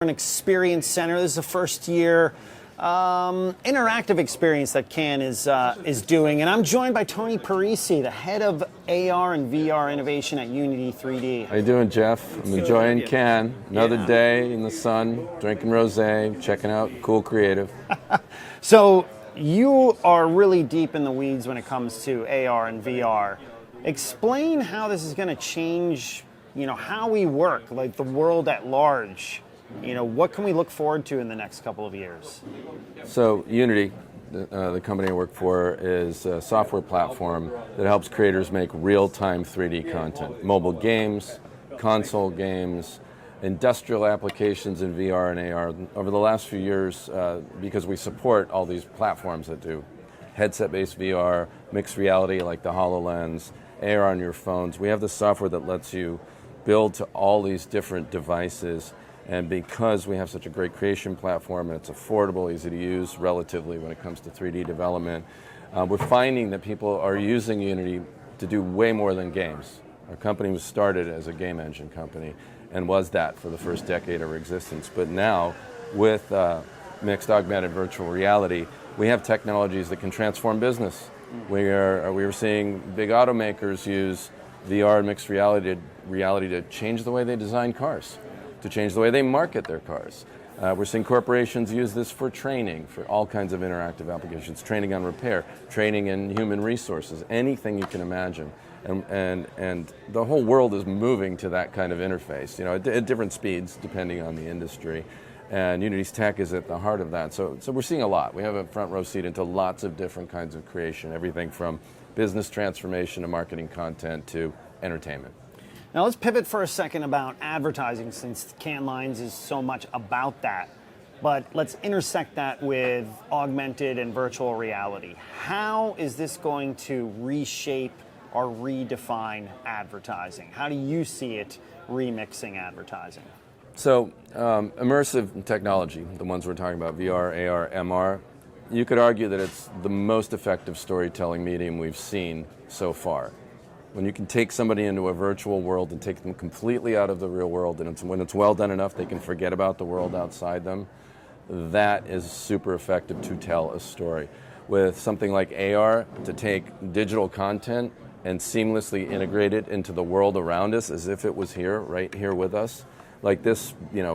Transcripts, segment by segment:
An experience center. This is the first year interactive experience that Cannes is doing, and I'm joined by Tony Parisi, the head of AR and VR innovation at Unity 3D. How you doing, Jeff? I'm enjoying Cannes. Another day in the sun, drinking rosé, checking out cool creative. So you are really deep in the weeds when it comes to AR and VR. Explain how this is going to change, how we work, like the world at large. What can we look forward to in the next couple of years? So Unity, the company I work for, is a software platform that helps creators make real-time 3D content. Mobile games, console games, industrial applications in VR and AR. Over the last few years, because we support all these platforms that do headset-based VR, mixed reality like the HoloLens, AR on your phones, we have the software that lets you build to all these different devices. And because we have such a great creation platform and it's affordable, easy to use relatively when it comes to 3D development, we're finding that people are using Unity to do way more than games. Our company was started as a game engine company and was that for the first decade of our existence. But now, with mixed augmented virtual reality, we have technologies that can transform business. We are seeing big automakers use VR and mixed reality to change the way they design cars, to change the way they market their cars. We're seeing corporations use this for training, for all kinds of interactive applications, training on repair, training in human resources, anything you can imagine. And the whole world is moving to that kind of interface, at different speeds depending on the industry. And Unity's tech is at the heart of that. So we're seeing a lot. We have a front row seat into lots of different kinds of creation, everything from business transformation to marketing content to entertainment. Now let's pivot for a second about advertising, since Cannes Lions is so much about that. But let's intersect that with augmented and virtual reality. How is this going to reshape or redefine advertising? How do you see it remixing advertising? So immersive technology, the ones we're talking about, VR, AR, MR, you could argue that it's the most effective storytelling medium we've seen so far. When you can take somebody into a virtual world and take them completely out of the real world, and when it's well done enough, they can forget about the world outside them, that is super effective to tell a story. With something like AR, to take digital content and seamlessly integrate it into the world around us as if it was here, right here with us. Like this,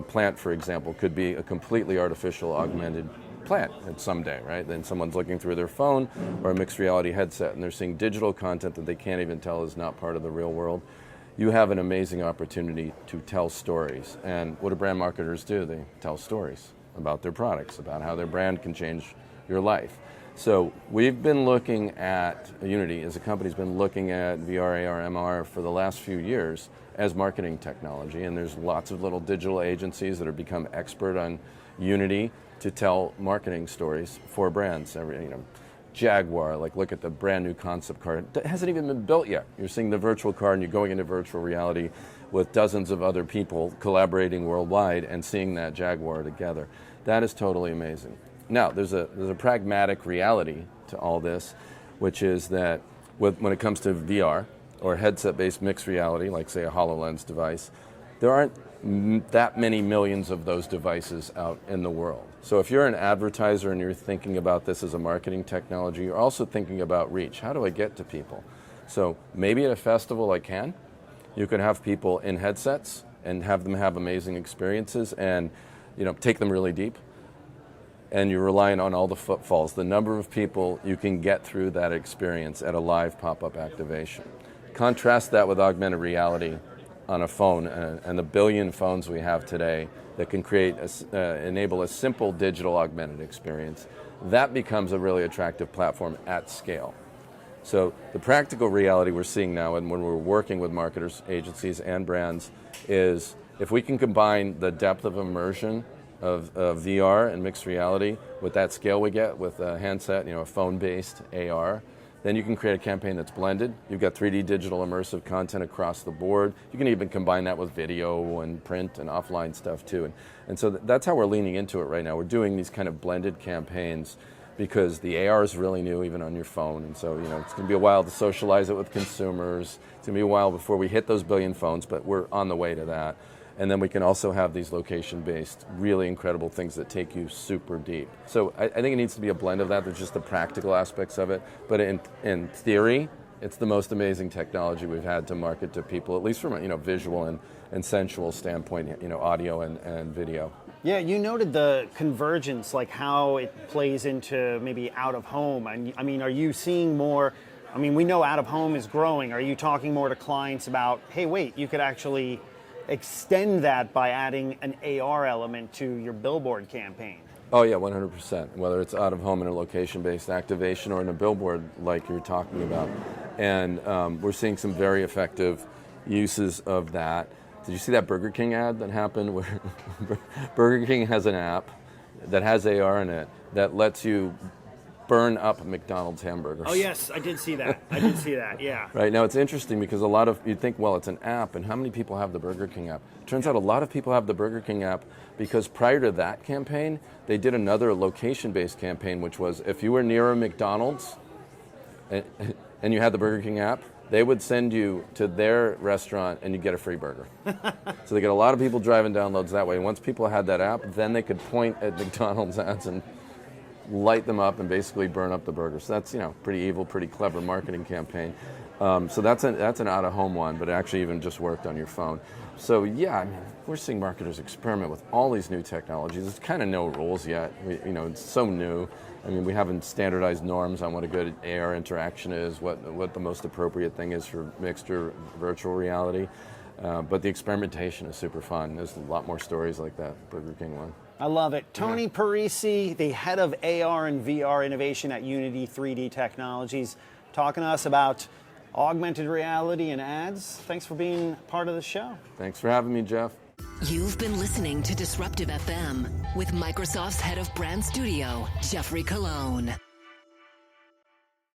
plant, for example, could be a completely artificial augmented plant someday, right? Then someone's looking through their phone or a mixed reality headset and they're seeing digital content that they can't even tell is not part of the real world. You have an amazing opportunity to tell stories. And what do brand marketers do? They tell stories about their products, about how their brand can change your life. So we've been looking at, Unity as a company has been looking at VR, AR, MR for the last few years as marketing technology, and there's lots of little digital agencies that have become expert on Unity to tell marketing stories for brands. Jaguar, look at the brand new concept car. It hasn't even been built yet. You're seeing the virtual car and you're going into virtual reality with dozens of other people collaborating worldwide and seeing that Jaguar together. That is totally amazing. Now, there's a pragmatic reality to all this, which is that when it comes to VR or headset-based mixed reality, like say a HoloLens device, there aren't that many millions of those devices out in the world. So if you're an advertiser and you're thinking about this as a marketing technology, you're also thinking about reach. How do I get to people? So maybe at a festival like Cannes, you could have people in headsets and have them have amazing experiences and take them really deep. And you're relying on all the footfalls, the number of people you can get through that experience at a live pop-up activation. Contrast that with augmented reality on a phone and the billion phones we have today that can enable a simple digital augmented experience. That becomes a really attractive platform at scale. So the practical reality we're seeing now, and when we're working with marketers, agencies, and brands, is if we can combine the depth of immersion of VR and mixed reality with that scale we get with a handset, a phone-based AR, then you can create a campaign that's blended. You've got 3D digital immersive content across the board. You can even combine that with video and print and offline stuff too. And so that's how we're leaning into it right now. We're doing these kind of blended campaigns because the AR is really new even on your phone. And so, it's going to be a while to socialize it with consumers. It's going to be a while before we hit those billion phones, but we're on the way to that. And then we can also have these location-based, really incredible things that take you super deep. So I think it needs to be a blend of that. There's just the practical aspects of it. But in theory, it's the most amazing technology we've had to market to people, at least from a visual and sensual standpoint, audio and video. Yeah, you noted the convergence, like how it plays into maybe out of home. And I mean, are you seeing more? I mean, we know out of home is growing. Are you talking more to clients about, hey, wait, you could actually extend that by adding an AR element to your billboard campaign? Oh yeah, 100%. Whether it's out of home in a location-based activation or in a billboard like you're talking about. And we're seeing some very effective uses of that. Did you see that Burger King ad that happened where Burger King has an app that has AR in it that lets you burn up McDonald's hamburgers? Oh yes, I did see that. Yeah. Right, now it's interesting because you'd think, well, it's an app, and how many people have the Burger King app? Turns out a lot of people have the Burger King app because prior to that campaign, they did another location-based campaign, which was if you were near a McDonald's and you had the Burger King app, they would send you to their restaurant and you get a free burger. So they get a lot of people driving downloads that way. And once people had that app, then they could point at McDonald's ads and light them up and basically burn up the burgers. So that's pretty evil, pretty clever marketing campaign. So that's an out-of-home one, but it actually even just worked on your phone. So yeah, I mean, we're seeing marketers experiment with all these new technologies. There's kind of no rules yet. It's so new. I mean, we haven't standardized norms on what a good AR interaction is, what the most appropriate thing is for mixed or virtual reality. But the experimentation is super fun. There's a lot more stories like that Burger King one. I love it. Tony Parisi, the head of AR and VR innovation at Unity 3D Technologies, talking to us about augmented reality and ads. Thanks for being part of the show. Thanks for having me, Jeff. You've been listening to Disruptive FM with Microsoft's head of brand studio, Jeffrey Colon.